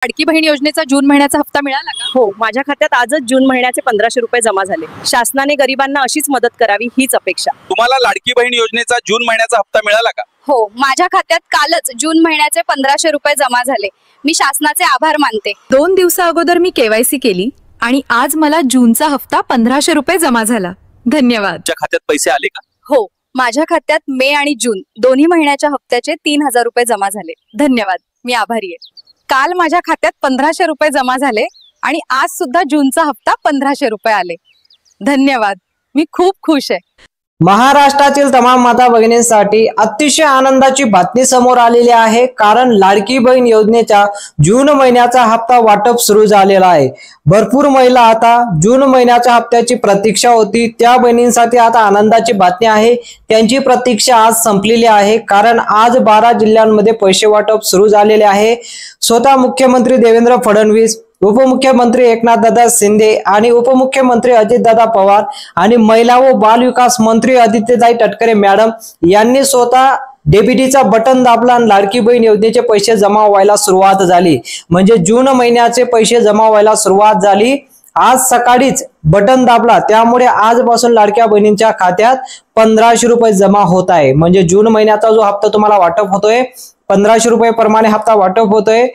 लाडकी बहीण योजनेचा जून महिन्याचा हप्ता मिळाला का? हो, माझ्या खात्यात आजच जून महिन्याचे 1500 रुपये जमा झाले। शासनाने गरिबांना अशीच मदत करावी हीच अपेक्षा। तुम्हाला लाडकी बहीण योजनेचा जून महिन्याचा हप्ता मिळाला का? हो, माझ्या खात्यात कालच जून महिन्याचे 1500 रुपये जमा झाले। मी शासनाचे आभार मानते। 2 दिवसा अगोदर मी केवायसी केली आणि आज मला जूनचा हप्ता 1500 रुपये जमा झाला। धन्यवाद। तुमच्या खात्यात पैसे आले का? हो, माझ्या खात्यात मे आणि जून दोन्ही महिन्याच्या हप्त्याचे 3000 रुपये जमा झाले। धन्यवाद, मी आभारी आहे। काल माझ्या खात्यात 1500 रुपये जमा झाले आणि आज सुद्धा जूनचा हप्ता 1500 रुपये आले। धन्यवाद, मी खूप खुश आहे। महाराष्ट्रातील तमाम माता भगिनींसाठी अतिशय आनंदाची बातमी समोर आलेली आहे, कारण लाडकी बहीण योजनेचा जून महिन्याचा हप्ता वाटप सुरू झालेला आहे। भरपूर महिला आता जून महिन्याच्या हप्त्याची प्रतीक्षा होती, त्या बहिणींसाठी आता आनंदाची बातमी आहे। त्यांची प्रतीक्षा आज संपलेली आहे, कारण आज 12 जिल्ह्यांमध्ये पैसे वाटप सुरू झालेले आहे। स्वतः मुख्यमंत्री देवेंद्र फडणवीस, उपमुख्यमंत्री एकनाथदादा शिंदे आणि उपमुख्यमंत्री अजितदादा पवार आणि महिला व बाल विकास मंत्री आदित्यताई तटकरे मॅडम यांनी स्वतः डीबीटीचा बटन दाबला आणि लाडकी बहीण योजनेचे पैसे जमा व्हायला सुरुवात झाली। म्हणजे जून महिन्याचे पैसे जमा व्हायला सुरुवात झाली। आज सकाळीच बटन दाबला, त्यामुळे आजपासून लाडक्या बहिणींच्या खात्यात 1500 रुपये जमा होत आहे। म्हणजे जून महिन्याचा जो हप्ता तुम्हाला वाटप होतोय 1500 रुपये प्रमाणे हप्ता वाटप होतोय।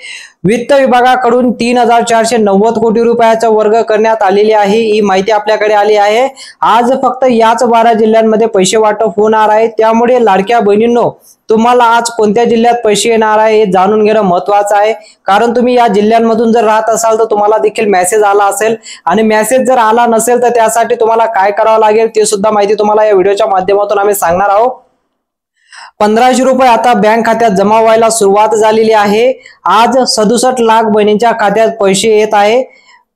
वित्त विभागाकडून 3490 कोटी रुपयाचा वर्ग करण्यात आलेली आहे, ही माहिती आपल्याकडे आली आहे। आज फक्त याच 12 जिल्ह्यांमध्ये पैसे वाटप होणार आहे, त्यामुळे लाडक्या बहिणींनो तुम्हाला आज कोणत्या जिल्ह्यात पैसे येणार आहे हे जाणून घेणं महत्त्वाचं आहे। कारण तुम्ही या जिल्ह्यांमधून जर राहत असाल तर तुम्हाला देखील मेसेज आला असेल, आणि मेसेज जर आला नसेल तर त्यासाठी तुम्हाला काय करावं लागेल ते सुद्धा माहिती तुम्हाला या व्हिडिओच्या माध्यमातून आम्ही सांगणार आहोत। 1500 रुपये आता बँक खात्यात जमा व्हायला सुरुवात झालेली आहे। आज 67 लाख बहिणींच्या खात्यात पैसे येत आहे।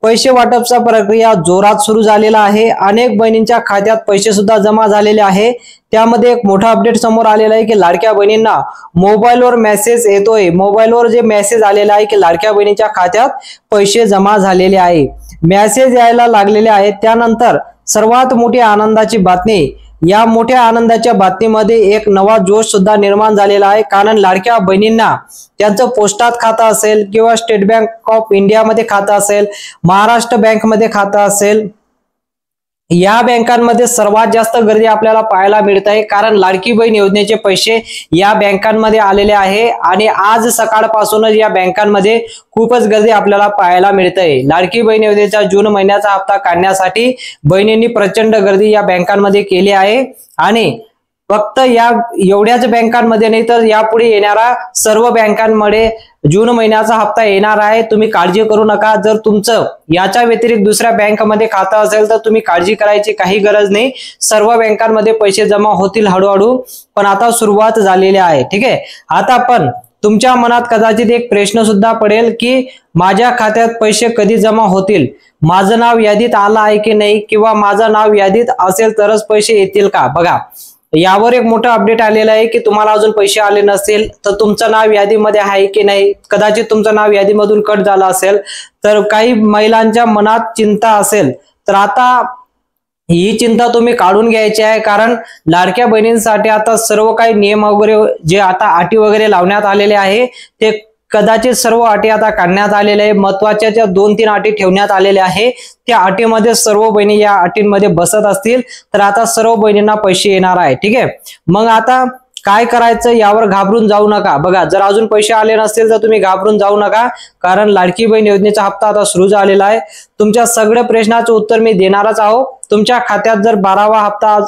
पैसे वाटपचा प्रक्रिया जोरात सुरू झालेला आहे। अनेक बहिणींच्या खात्यात पैसे सुद्धा जमा झालेले आहे। त्यामध्ये एक मोठा अपडेट समोर आलेला आहे की लाडक्या बहिणींना मोबाईलवर मेसेज येतोय। मोबाईलवर जे मेसेज आलेला आहे की लाडक्या बहिणीच्या खात्यात पैसे जमा झालेले आहे, मेसेज यायला लागलेले आहेत। त्यानंतर सर्वात मोठी आनंदाची बातमी, या मोठ्या आनंदाच्या बातमीमध्ये एक नवा जोश सुद्धा निर्माण झालेला आहे, कारण लाडक्या बहिणींना त्यांचं पोस्टात खातं असेल किंवा स्टेट बँक ऑफ इंडिया मध्ये खातं असेल, महाराष्ट्र बँक मध्ये खातं असेल, या बँकांमध्ये सर्वात जास्त गर्दी आपल्याला पाहायला मिळत आहे। कारण लाडकी बहीण योजनेचे पैसे या बँकांमध्ये आलेले आहे आणि आज सकाळपासूनच या बँकांमध्ये खूपच गर्दी आपल्याला पाहायला मिळत आहे। लाडकी बहीण योजनेचा जून महिन्याचा हप्ता काढण्यासाठी बहिणींनी प्रचंड गर्दी या बँकांमध्ये केली आहे। आणि फक्त या एवढ्याच बँकांमध्ये नाही तर यापुढे येणारा सर्व बँकांमध्ये जून महिन्याचा हप्ता येणार आहे। तुम्ही काळजी करू नका। जर तुमचं याच्या व्यतिरिक्त दुसऱ्या बँकेमध्ये खातं असेल तर तुम्ही काळजी करायची काही गरज नाही। सर्व बँकांमध्ये पैसे जमा होतील हळूहळू, पण आता सुरुवात झालेली आहे। ठीक आहे, आता पण तुमच्या मनात कदाचित एक प्रश्न सुद्धा पडेल की माझ्या खात्यात पैसे कधी जमा होतील, माझं नाव यादीत आलं आहे की नाही, किंवा माझं नाव यादीत असेल तरच पैसे येतील का। बघा, यावर एक मोठा अपडेट आलेला आहे की तुम्हाला अजून पैसे आले नसेल तर तुमचं नाव यादीमध्ये आहे की नाही, कदाचित तुमचं नाव यादीमधून कट झालं असेल तर काही महिलांच्या मनात चिंता असेल तर आता ही चिंता तुम्ही काढून घ्यायची आहे। कारण लाडक्या बहिणींसाठी आता सर्व काही नियम वगैरे जे आता अटी वगैरे लावण्यात आलेले आहे ते कदाचित सर्व अटी आता काढण्यात आलेल्या आहे। महत्त्वाच्या ज्या 2-3 अटी ठेवण्यात आलेल्या आहे त्या अटीमध्ये सर्व बहिणी या अटींमध्ये बसत असतील तर आता सर्व बहिणींना पैसे येणार आहे। ठीक आहे, मग आता काय करायचं यावर घाबरून जाऊ नका। बघा, जर अजून पैसे आले नसतील तर तुम्ही घाबरून जाऊ नका, कारण लाडकी बहीण योजनेचा हप्ता आता सुरू झालेला आहे। तुमच्या सगळ्या प्रश्नाचं उत्तर मी देणारच आहोत। तुमच्या खात्यात जर 12वा हप्ता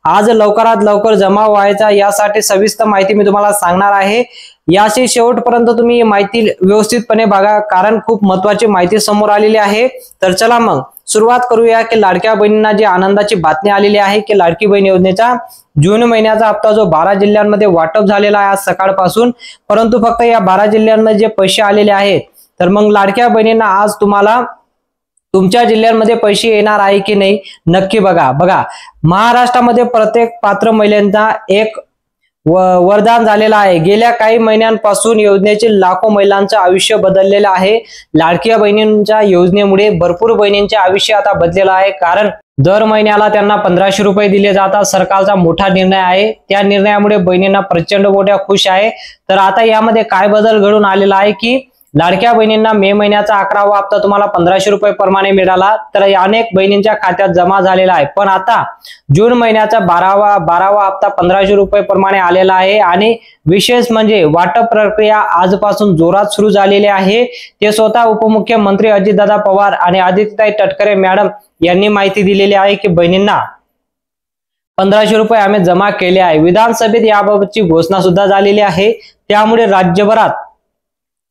आज लवकरात लवकर जमा व्हायचा यासाठी सविस्तर माहिती मी तुम्हाला सांगणार आहे। याशी शेवटपर्यंत तुम्ही माहिती व्यवस्थितपणे बघा, कारण खूप महत्त्वाची माहिती समोर आलेली आहे। तर चला मग सुरुवात करूया की लाडक्या बहिणींना जी आनंदाची बातमी आलेली आहे की लाडकी बहीण योजनेचा जून महिन्याचा हप्ता जो 12 जिल्ह्यांमध्ये वाटप झालेला आहे आज सकाळपासून, परंतु फक्त या 12 जिल्ह्यांमध्ये जे पैसे आलेले आहेत तर मग लाडक्या बहिणींना आज तुम्हाला तुमच्या जिल्ह्यांमध्ये पैसे येणार आहे की नाही नक्की बघा, महाराष्ट्रामध्ये प्रत्येक पात्र महिलांना एक वरदान झालेला आहे। गेल्या काही महिन्यांपासून योजनेचे लाखो महिलांचं आयुष्य बदललेलं आहे। लाडक्या बहिणींच्या योजनेमुळे भरपूर बहिणींचे आयुष्य आता बदललेलं आहे, कारण दर महिन्याला त्यांना 1500 रुपये दिले जातात। सरकारचा मोठा निर्णय आहे, त्या निर्णयामुळे बहिणींना प्रचंड मोठ्या खुश आहे। तर आता यामध्ये काय बदल घडून आलेला आहे की लाडक्या बहिणींना मे महिन्याचा 11वा हप्ता तुम्हाला 1500 रुपये प्रमाणे मिळाला, तर अनेक बहिणींच्या खात्यात जमा झालेला आहे. पण आता जून महिन्याचा 12वा हप्ता 1500 रुपये प्रमाणे आलेला आहे. आणि विशेष म्हणजे वाटप प्रक्रिया आजपासून जोरात सुरू झालेली आहे. ते स्वतः उपमुख्यमंत्री अजितदादा पवार आणि आदित्यताई तटकरे मॅडम यांनी माहिती दिलेली आहे की बहिणींना 1500 रुपये आम्ही जमा केले आहे. विधानसभेत याबाबतची घोषणा सुद्धा झालेली आहे. त्यामुळे राज्यभरात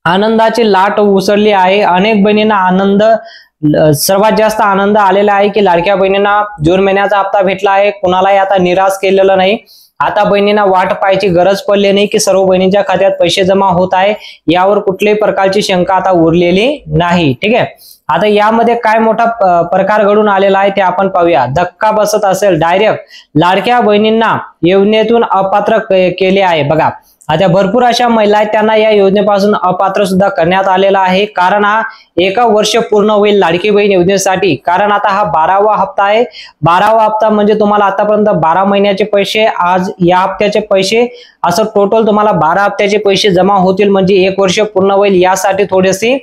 आनंदाची लाट उसळली आहे. अनेक बहिणींना सर्वात जास्त आनंद आलेला आहे की लाडक्या बहिणींना जून महिन्याचा हप्ता भेटला आहे. कुणालाही आता निराश केलेलं नाही. आता बहिणींना वाट पाहायची गरज पडली नाही की सर्व बहिणींच्या खात्यात पैसे जमा होत आहे, यावर कुठल्याही प्रकारची शंका आता उरलेली नाही. ठीक आहे, आता यामध्ये काय मोठा प्रकार घडून आलेला आहे ते आपण पाहूया. धक्का बसत असेल, डायरेक्ट लाडक्या बहिणींना योजनेतून अपात्र केले आहे. बघा, आता भरपूर अशा महिला आहेत त्यांना या योजनेपासून अपात्र सुद्धा करण्यात आलेला आहे. कारण हा 1 वर्ष पूर्ण होईल लाडकी बहीण योजनेसाठी. कारण आता हा 12वा हप्ता आहे. 12वा हप्ता म्हणजे तुम्हाला आतापर्यंत 12 महिन्याचे पैसे, आज या हप्त्याचे पैसे, असं टोटल तुम्हाला 12 हप्त्याचे पैसे जमा होतील. म्हणजे 1 वर्ष पूर्ण होईल. यासाठी थोडीशी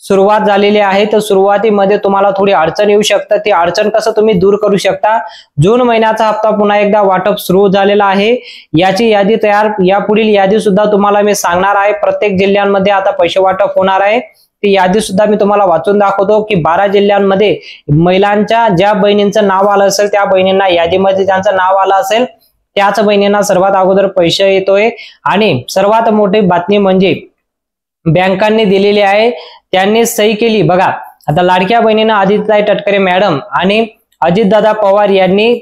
सुरुवात झालेली आहे. तर सुरुवातीमध्ये तुम्हाला थोडी अडचण येऊ शकते. ती अडचण कसं तुम्ही दूर करू शकता? जून महिन्याचा हप्ता पुन्हा एकदा वाटप सुरू झालेला आहे. याची यादी तयार, यापुढील यादी सुद्धा तुम्हाला मी सांगणार आहे. प्रत्येक जिल्ह्यांमध्ये आता पैसे वाटप होणार आहे. ती यादी सुद्धा मी तुम्हाला वाचून दाखवतो की 12 जिल्ह्यांमध्ये महिलांच्या ज्या बहिणींचं नाव आलं असेल त्या बहिणींना, यादीमध्ये ज्यांचं नाव आलं असेल त्याच बहिणींना सर्वात अगोदर पैसे येतोय. आणि सर्वात मोठी बातमी म्हणजे बँकांनी दिलेली आहे, त्यांनी सही केली. बघा, आता लाडक्या बहिणींना आदित्यताई तटकरे मॅडम आणि अजितदादा पवार यांनी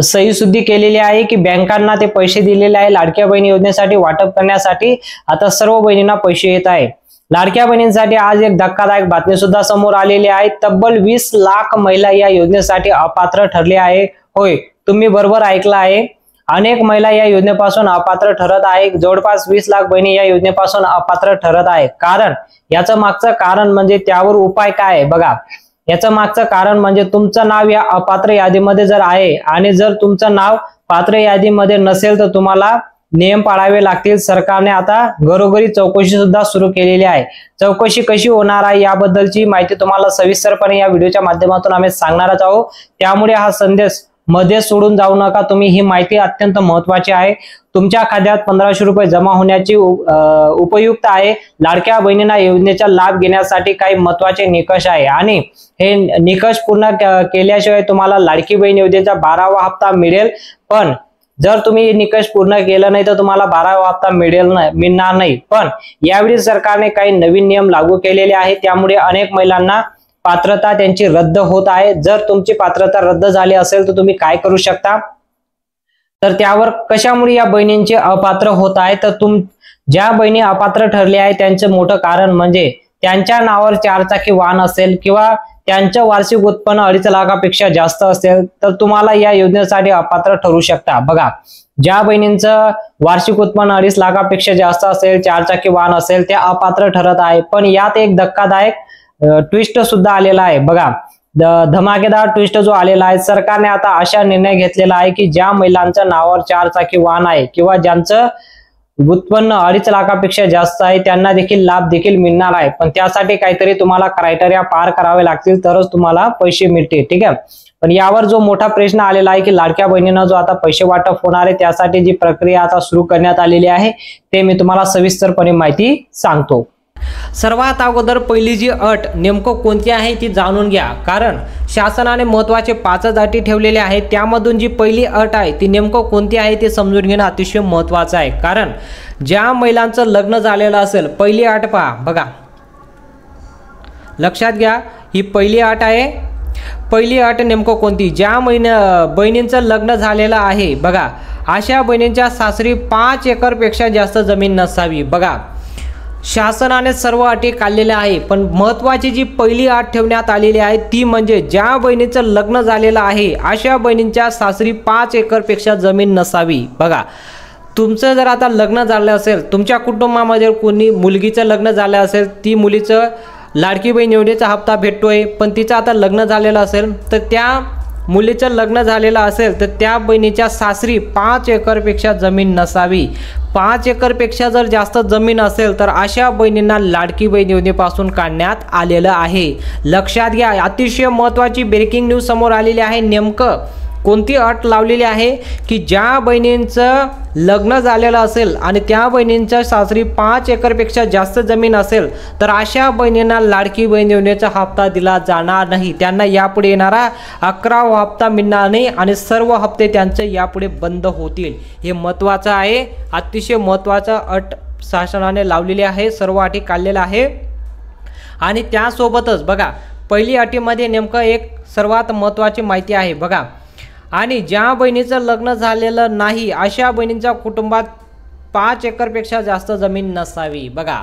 सही सुद्धा केलेली आहे की बँकांना ते पैसे दिलेले आहे लाडक्या बहिणी योजनेसाठी वाटप करण्यासाठी. आता सर्व बहिणींना पैसे येत आहे. लाडक्या बहिणींसाठी आज एक धक्कादायक बातमी सुद्धा समोर आलेली आहे. तब्बल 20 लाख महिला या योजनेसाठी अपात्र ठरले आहे. होय, तुम्ही बरोबर ऐकलं आहे. अनेक महिला या योजनेपासून अपात्र ठरत आहे. जवळपास 20 लाख बहिणी या योजनेपासून अपात्र ठरत आहे. कारण याचं मागचं कारण म्हणजे त्यावर उपाय काय आहे? बघा, याचं मागचं कारण म्हणजे तुमचं नाव या अपात्र यादीमध्ये जर आहे आणि जर तुमचं नाव पात्र यादीमध्ये नसेल तर तुम्हाला नियम पाळावे लागतील. सरकारने आता घरोघरी चौकशी सुद्धा सुरू केलेली आहे. चौकशी कशी होणार आहे याबद्दलची माहिती तुम्हाला सविस्तरपणे या व्हिडिओच्या माध्यमातून आम्ही सांगणारच आहोत. त्यामुळे हा संदेश मध्ये सोडून जाऊ नका. तुम्ही ही माहिती अत्यंत महत्वाची आहे. तुमच्या खात्यात 1500 रुपये जमा होण्याची उपयुक्त आहे. लाडक्या बहिणींना योजनेचा लाभ घेण्यासाठी काही महत्वाचे निकष आहे आणि हे निकष पूर्ण केल्याशिवाय तुम्हाला लाडकी बहीण योजनेचा 12वा हप्ता मिळेल. पण जर तुम्ही निकष पूर्ण केलं नाही तर तुम्हाला 12वा हप्ता मिळणार नाही. पण यावेळी सरकारने काही नवीन नियम लागू केलेले आहेत. त्यामुळे अनेक महिलांना पात्रता त्यांची रद्द होत आहे. जर तुमची पात्रता रद्द झाली असेल तर तुम्ही काय करू शकता? तर त्यावर कशामुळे या बहिणींचे अपात्र होत आहे, तर ज्या बहिणी अपात्र ठरले आहे त्यांचं मोठं कारण म्हणजे त्यांच्या नावावर 4 चाकी वाहन असेल किंवा त्यांचं वार्षिक उत्पन्न 2.5 लाखापेक्षा जास्त असेल तर तुम्हाला या योजनेसाठी अपात्र ठरू शकता. बघा, ज्या बहिणींचं वार्षिक उत्पन्न 2.5 लाखापेक्षा जास्त असेल, 4 चाकी वाहन असेल, त्या अपात्र ठरत आहे. पण यात एक धक्कादायक ट्विस्ट सुद्धा आलेला आहे. बघा, धमाकेदार ट्विस्ट जो आलेला आहे, सरकारने आता अशा निर्णय घेतलेला आहे की ज्या महिलांच्या नावावर 4 चाकी वाहन आहे किंवा ज्यांचं उत्पन्न 2.5 लाखापेक्षा जास्त आहे त्यांना देखील लाभ देखील मिळणार आहे. पण त्यासाठी काहीतरी तुम्हाला क्रायटेरिया पार करावे लागतील तरच तुम्हाला पैसे मिळतील. ठीक आहे, पण यावर जो मोठा प्रश्न आलेला आहे की लाडक्या बहिणींना जो आता पैसे वाटप होणार आहे त्यासाठी जी प्रक्रिया आता सुरू करण्यात आलेली आहे ते मी तुम्हाला सविस्तरपणे माहिती सांगतो. सर्वात अगोदर पहिली जी अट नेमकं कोणती आहे ती जाणून घ्या. कारण शासनाने महत्त्वाचे 5 अटी ठेवलेले आहेत. त्यामधून जी पहिली अट आहे ती नेमकं कोणती आहे ते समजून घेणं अतिशय महत्त्वाचं आहे. कारण ज्या महिलांचं लग्न झालेलं असेल, पहिली अट पहा. बघा, लक्षात घ्या, ही पहिली अट आहे. पहिली अट नेमकं कोणती? ज्या बहिणींचं लग्न झालेलं आहे, बघा, अशा बहिणींच्या सासरी 5 एकरपेक्षा जास्त जमीन नसावी. बघा, शासनाने सर्व अटी काढलेल्या आहे. पण महत्त्वाची जी पहिली अट ठेवण्यात आलेली आहे ती म्हणजे ज्या बहिणीचं लग्न झालेलं आहे अशा बहिणींच्या सासरी 5 एकरपेक्षा जमीन नसावी. बघा, तुमचं जर आता लग्न झालं असेल, तुमच्या कुटुंबामध्ये कोणी मुलगीचं लग्न झालं असेल, ती मुलीचं लाडकी बहीण योजनेचा हप्ता भेटतोय, पण तिचं आता लग्न झालेलं असेल तर त्या मुलीचं लग्न झालेलं असेल तर त्या बहिणीच्या सासरी 5 एकरपेक्षा जमीन नसावी. 5 एकरपेक्षा जर जास्त जमीन असेल तर अशा बहिणींना लाडकी बहीण योजनेपासून काढण्यात आलेलं आहे. लक्षात घ्या, अतिशय महत्त्वाची ब्रेकिंग न्यूज समोर आलेली आहे. नेमकं कोणती अट लावलेली आहे की ज्या बहिणींचं लग्न झालेलं असेल आणि त्या बहिणींच्या सासरी 5 एकरपेक्षा जास्त जमीन असेल तर अशा बहिणींना लाडकी बहीण योजनेचा हप्ता दिला जाणार नाही. त्यांना यापुढे येणारा 11वा हप्ता मिळणार नाही आणि सर्व हप्ते त्यांचे यापुढे बंद होतील. हे महत्त्वाचं आहे. अतिशय महत्त्वाचा अट शासनाने लावलेली आहे. सर्व अटी काढलेल्या आहे. आणि त्यासोबतच बघा, पहिली अटीमध्ये नेमकं एक सर्वात महत्त्वाची माहिती आहे बघा. आणि ज्या बहिणीचं लग्न झालेलं नाही अशा बहिणींच्या कुटुंबात 5 एकरपेक्षा जास्त जमीन नसावी. बघा,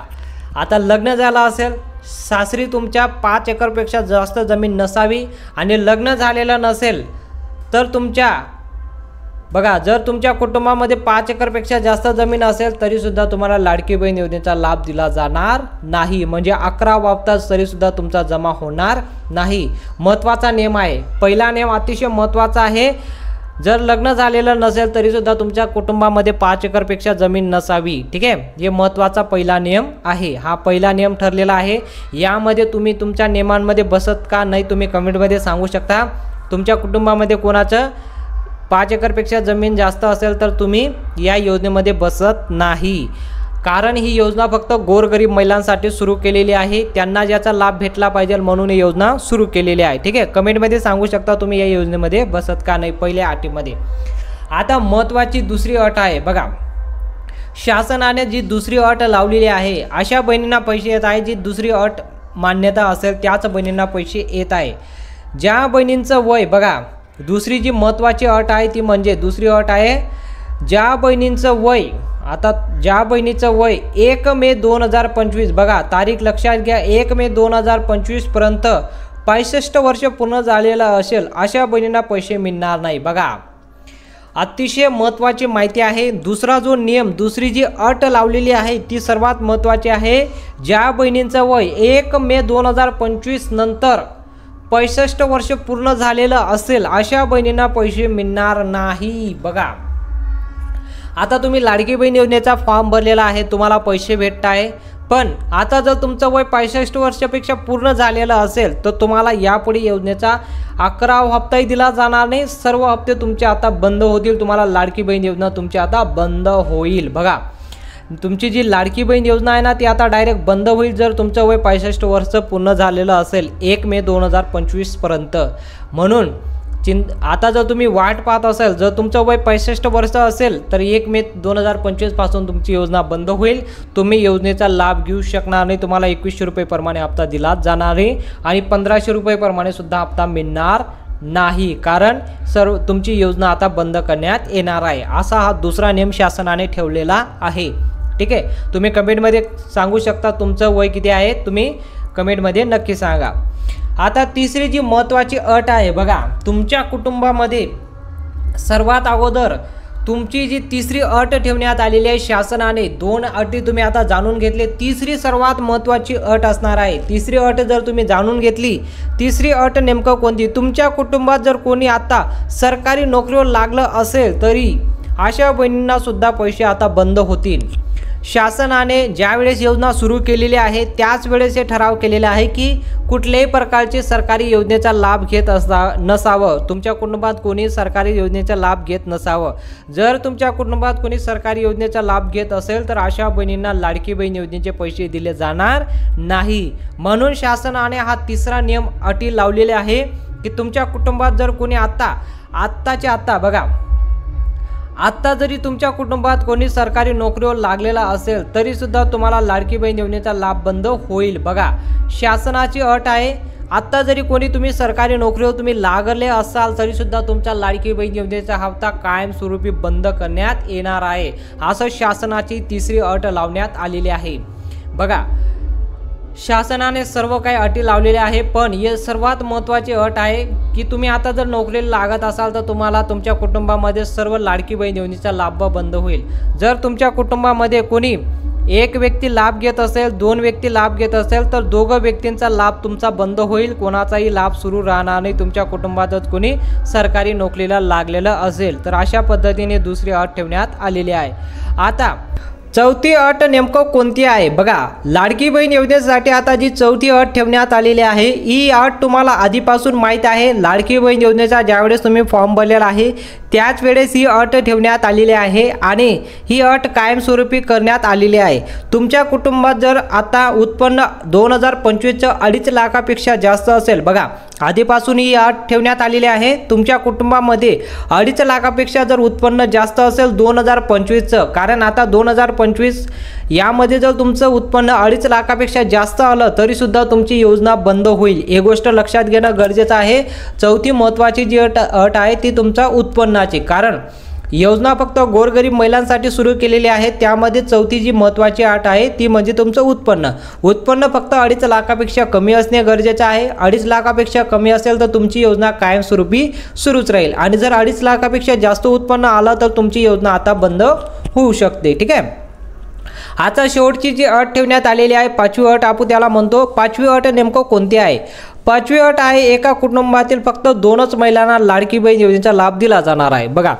आता लग्न झालं असेल, सासरी तुमच्या 5 एकरपेक्षा जास्त जमीन नसावी आणि लग्न झालेलं नसेल तर तुमच्या बघा, जर तुमच्या कुटुंबामध्ये 5 एकरपेक्षा जास्त जमीन असेल तरीसुद्धा तुम्हाला लाडकी बहीण योजनेचा लाभ दिला जाणार नाही. म्हणजे 11 हप्ता तरीसुद्धा तुमचा जमा होणार नाही. महत्त्वाचा नियम आहे. पहिला नियम अतिशय महत्त्वाचा आहे. जर लग्न झालेलं नसेल तरीसुद्धा तुमच्या कुटुंबामध्ये 5 एकरपेक्षा जमीन नसावी. ठीक आहे, हे महत्त्वाचा पहिला नियम आहे. हा पहिला नियम ठरलेला आहे. यामध्ये तुम्ही तुमच्या नियमांमध्ये बसत का नाही तुम्ही कमेंटमध्ये सांगू शकता. तुमच्या कुटुंबामध्ये कोणाचं 5 एकरपेक्षा जमीन जास्त असेल तर तुम्ही या योजनेमध्ये बसत नाही. कारण ही योजना फक्त गोरगरीब महिलांसाठी सुरू केलेली आहे. त्यांना ज्याचा लाभ भेटला पाहिजे म्हणून ही योजना सुरू केलेली आहे. ठीक आहे, कमेंटमध्ये सांगू शकता तुम्ही या योजनेमध्ये बसत का नाही पहिल्या अटीमध्ये. आता महत्त्वाची दुसरी अट आहे बघा. शासनाने जी दुसरी अट लावलेली आहे अशा बहिणींना पैसे येत आहे. जी दुसरी अट मान्यता असेल त्याच बहिणींना पैसे येत आहे. ज्या बहिणींचं वय बघा, दुसरी जी महत्त्वाची अट आहे ती म्हणजे दुसरी अट आहे ज्या बहिणींचं वय, आता ज्या बहिणीचं वय 1 मे 2025 बघा, तारीख लक्षात घ्या, 1 मे 2025 पर्यंत 65 वर्ष पूर्ण झालेलं असेल अशा बहिणींना पैसे मिळणार नाही. बघा, अतिशय महत्त्वाची माहिती आहे. दुसरा जो नियम, दुसरी जी अट लावलेली आहे ती सर्वात महत्त्वाची आहे. ज्या बहिणींचं वय 1 मे 2025 नंतर 65 वर्ष पूर्ण झालेलं असेल अशा बहिणींना पैसे मिळणार नाही. बघा, आता तुम्ही लाडकी बहीण योजनेचा फॉर्म भरलेला आहे, तुम्हाला पैसे भेटत आहे. पण आता जर तुमचं वय 65 वर्षापेक्षा पूर्ण झालेलं असेल तर तुम्हाला यापुढे योजनेचा 11वा हप्ताही दिला जाणार नाही. सर्व हप्ते तुमचे आता बंद होतील. तुम्हाला लाडकी बहीण योजना तुमची आता बंद होईल. बघा, तुमची जी लाडकी बहीण योजना आहे ना ती आता डायरेक्ट बंद होईल जर तुमचं वय 65 वर्ष पूर्ण झालेलं असेल 1 मे 2025 पर्यंत. म्हणून आता जर तुम्ही वाट पाहत असाल, जर तुमचं वय 65 वर्ष असेल तर 1 मे 2025 पासून तुमची योजना बंद होईल. तुम्ही योजनेचा लाभ घेऊ शकणार नाही. तुम्हाला 2100 रुपये प्रमाणे हप्ता दिला जाणार आहे आणि 1500 रुपये प्रमाणे सुद्धा हप्ता मिळणार नाही. कारण सर्व तुमची योजना आता बंद करण्यात येणार आहे. असा हा दुसरा नियम शासनाने ठेवलेला आहे. ठीक आहे, तुम्ही कमेंटमध्ये सांगू शकता तुमचं वय किती आहे, तुम्ही कमेंटमध्ये नक्की सांगा. आता तिसरी जी महत्त्वाची अट आहे बघा, तुमच्या कुटुंबामध्ये सर्वात अगोदर तुमची जी तिसरी अट ठेवण्यात आलेली आहे शासनाने, 2 अटी तुम्ही आता जाणून घेतले. तिसरी सर्वात महत्त्वाची अट असणार आहे. तिसरी अट जर तुम्ही जाणून घेतली, तिसरी अट नेमकं कोणती, तुमच्या कुटुंबात जर कोणी आता सरकारी नोकरीवर लागलं असेल तरी अशा बहिणींना सुद्धा पैसे आता बंद होतील. शासनाने ज्यावेळेस योजना सुरू केलेली आहे त्याच वेळेस हे ठराव केलेला आहे की कुठल्याही प्रकारचे सरकारी योजनेचा लाभ घेत नसावं. तुमच्या कुटुंबात कोणी सरकारी योजनेचा लाभ घेत नसावं. जर तुमच्या कुटुंबात कोणी सरकारी योजनेचा लाभ घेत असेल तर अशा बहिणींना लाडकी बहीण योजनेचे पैसे दिले जाणार नाही. म्हणून शासनाने हा तिसरा नियम अटी लावलेले आहे की तुमच्या कुटुंबात जर कोणी आत्ता बघा, आत्ता जरी तुमच्या कुटुंबात कोणी सरकारी नोकरीवर लागलेला असेल तरी सुद्धा तुम्हाला लाडकी बहीण योजनेचा लाभ बंद होईल. बघा, शासनाची अट आहे, आत्ता जरी कोणी तुम्ही सरकारी नोकरीवर तुम्ही लागले असाल तरी सुद्धा तुमचा लाडकी बहीण योजनेचा हप्ता कायमस्वरूपी बंद करण्यात येणार आहे. असं शासनाची तिसरी अट लावण्यात आलेली आहे. बघा, शासनाने सर्व काही अटी लावलेल्या आहे, पण हे सर्वात महत्त्वाची अट आहे की तुम्ही आता जर नोकरीला लागत असाल तर तुम्हाला तुमच्या कुटुंबामध्ये सर्व लाडकी बहीण योजनेचा लाभ बंद होईल. जर तुमच्या कुटुंबामध्ये कोणी एक व्यक्ती लाभ घेत असेल, 2 व्यक्ती लाभ घेत असेल तर दोघं व्यक्तींचा लाभ तुमचा बंद होईल, कोणाचाही लाभ सुरू राहणार नाही तुमच्या कुटुंबातच कोणी सरकारी नोकरीला लागलेलं असेल तर अशा पद्धतीने दुसरी अट ठेवण्यात आलेली आहे. आता चौथी अट नेमकं कोणती आहे बघा. लाडकी बहीण योजनेसाठी आता जी चौथी अट ठेवण्यात आलेली आहे ही अट तुम्हाला आधीपासून माहीत आहे. लाडकी बहीण योजनेचा ज्यावेळेस तुम्ही फॉर्म भरलेला आहे त्याच वेळेस ही अट ठेवण्यात आलेली आहे आणि ही अट कायमस्वरूपी करण्यात आलेली आहे. तुमच्या कुटुंबात जर आता उत्पन्न 2025चं 2.5 लाखापेक्षा जास्त असेल, बघा आधीपासून ही अट ठेवण्यात आलेली आहे. तुमच्या कुटुंबामध्ये 2.5 लाखापेक्षा जर उत्पन्न जास्त असेल 2025चं, कारण आता 2025 यामध्ये जर तुमचं उत्पन्न 2.5 लाखापेक्षा जास्त आलं तरीसुद्धा तुमची योजना बंद होईल. ही गोष्ट लक्षात घेणं गरजेचं आहे. चौथी महत्त्वाची जी अट आहे ती तुमचा उत्पन्नाची, कारण योजना फक्त गोरगरीब महिलांसाठी सुरू केलेली आहे. त्यामध्ये चौथी जी महत्त्वाची अट आहे ती म्हणजे तुमचं उत्पन्न फक्त 2.5 लाखापेक्षा कमी असणे गरजेचं आहे. 2.5 लाखापेक्षा कमी असेल तर तुमची योजना कायमस्वरूपी सुरूच राहील आणि जर 2.5 लाखापेक्षा जास्त उत्पन्न आलं तर तुमची योजना आता बंद होऊ शकते. ठीक आहे. आता शेवटची जी अट ठेवण्यात आलेली आहे, 5वी अट आपण त्याला म्हणतो. 5वी अट नेमकं कोणती आहे? 5वी अट आहे एका कुटुंबातील फक्त 2च महिलांना लाडकी बहीण योजनेचा लाभ दिला जाणार आहे. बघा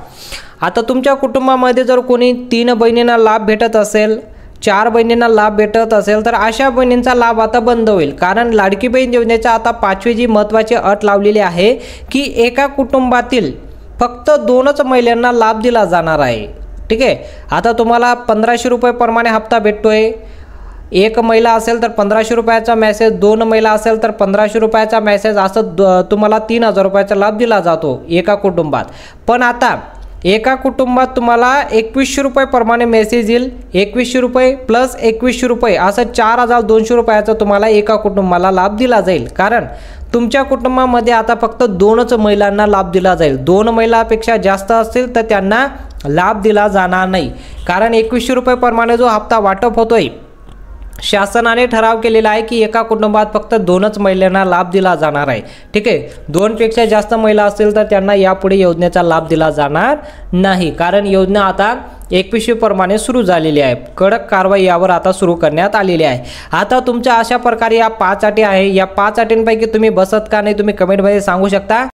आता तुमच्या कुटुंबामध्ये जर कोणी 3 बहिणींना लाभ भेटत असेल, 4 बहिणींना लाभ भेटत असेल तर अशा बहिणींचा लाभ आता बंद होईल. कारण लाडकी बहीण योजनेचा आता 5वी जी महत्त्वाची अट लावलेली आहे की एका कुटुंबातील फक्त 2च महिलांना लाभ दिला जाणार आहे. ठीक आहे. आता तुम्हाला 1500 रुपये प्रमाणे हप्ता भेटतोय. एक महिला असेल तर 1500 रुपयाचा मेसेज, 2 महिला असेल तर 1500 रुपयाचा मेसेज, असं तुम्हाला 3000 रुपयाचा लाभ दिला जातो एका कुटुंबात. पण आता एका कुटुंबात तुम्हाला 2100 रुपये प्रमाणे मेसेज येईल. 2100 रुपये प्लस 2100 रुपये असं 4200 रुपयाचा तुम्हाला एका कुटुंबाला लाभ दिला जाईल. कारण तुमच्या कुटुंबामध्ये आता फक्त 2च महिलांना लाभ दिला जाईल. 2 महिलापेक्षा जास्त असतील तर त्यांना लाभ दिला जाणार नाही. कारण 2100 रुपये प्रमाणे जो हप्ता वाटप होतोय शासनाने ठराव केलेला आहे की एका कुटुंबात फक्त 2च महिलांना लाभ दिला जाणार आहे. ठीक आहे. 2पेक्षा जास्त महिला असतील तर त्यांना यापुढे योजनेचा लाभ दिला जाणार नाही. कारण योजना आता 2100 प्रमाणे सुरू झालेली आहे. कडक कारवाई यावर आता सुरू करण्यात आलेली आहे. आता तुमच्या अशा प्रकारे या 5 अटी आहे. या 5 अटींपैकी तुम्ही बसत का नाही तुम्ही कमेंटमध्ये सांगू शकता.